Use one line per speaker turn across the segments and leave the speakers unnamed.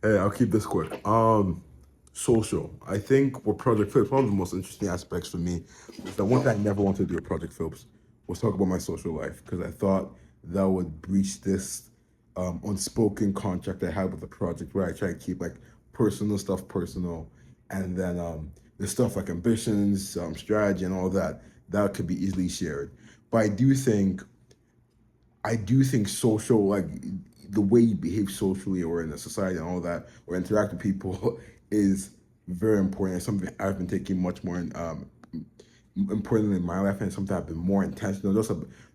Hey, I'll keep this quick. Social. I think with Project Phillips, one of the most interesting aspects for me was that one thing I never wanted to do with Project Phillips was talk about my social life because I thought that would breach this unspoken contract I had with the project where I try to keep like personal stuff personal, and then the stuff like ambitions, strategy, and all that that could be easily shared. But I do think social, like the way you behave socially or in a society and all that, or interact with people, is very important. It's something I've been taking much more important in my life, and something I've been more intentional.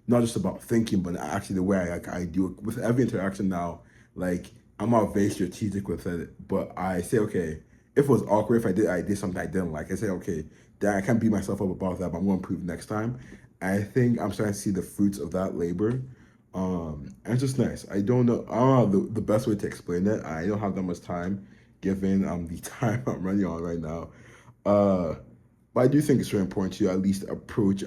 Not just about thinking, but actually the way I do it with every interaction now. Like I'm not very strategic with it, but I say okay. If it was awkward, if I did something I didn't like, I say okay, then I can't beat myself up about that, but I'm gonna improve next time. I think I'm starting to see the fruits of that labor, and it's just nice. I don't know the best way to explain it. I don't have that much time given the time I'm running on right now. Uh, but I do think it's very important to at least approach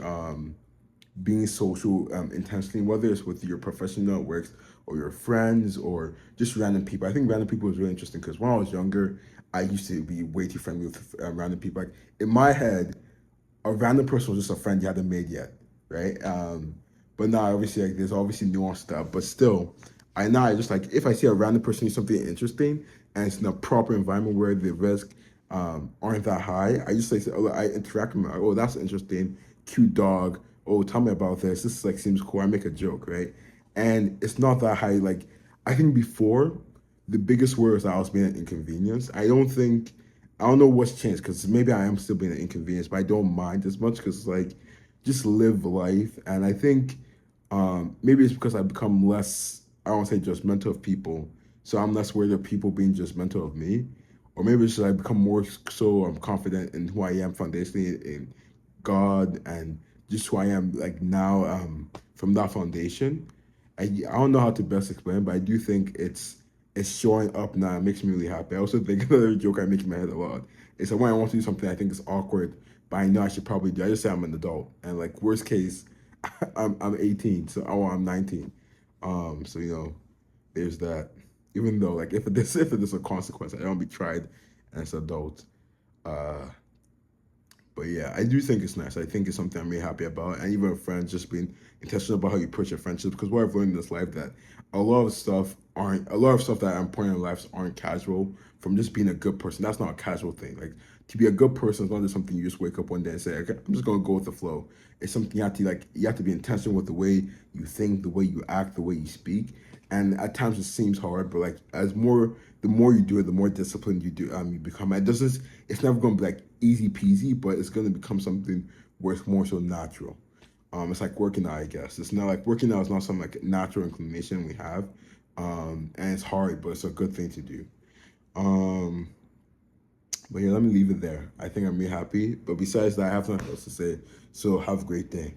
being social intentionally, whether it's with your professional networks or your friends or just random people. I think random people is really interesting because when I was younger, I used to be way too friendly with random people. Like in my head, a random person was just a friend you hadn't made yet, right? But now obviously like there's obviously nuanced stuff, but still, I just like if I see a random person do something interesting and it's in a proper environment where the risk aren't that high, I just like I interact with them. Like, oh, that's interesting, cute dog. Oh, tell me about this. This like seems cool. I make a joke, right? And it's not that high. Like I think before, the biggest word was that I was being an inconvenience. I don't know what's changed because maybe I am still being an inconvenience, but I don't mind as much because like just live life. And I think maybe it's because I become less, I don't want to say judgmental of people. So I'm less worried of people being judgmental of me. Or maybe it's just I become more so confident in who I am foundationally in God and just who I am like now from that foundation. I don't know how to best explain, but I do think it's showing up now. It makes me really happy. I also think another joke I make in my head a lot is that when I want to do something I think is awkward, but I know I should probably do. I just say I'm an adult, and like worst case, I'm 18, so I'm 19. So there's that. Even though like if it is a consequence, I don't be tried as an adult. Uh, but yeah, I do think it's nice. I think it's something I'm really happy about. And even with friends, just being intentional about how you approach your friendships. Because what I've learned in this life that a lot of stuff that are important in life aren't casual. From just being a good person, that's not a casual thing. Like to be a good person is not just something you just wake up one day and say, okay, I'm just gonna go with the flow. It's something you have to be intentional with the way you think, the way you act, the way you speak. And at times it seems hard, but like the more you do it, the more disciplined you become. It's never gonna be like easy peasy, but it's gonna become something where it's more so natural. It's like working out, I guess. It's not like working out is not some like natural inclination we have, and it's hard, but it's a good thing to do. Um, but yeah, let me leave it there. I think I'm really happy. But besides that, I have nothing else to say. So have a great day.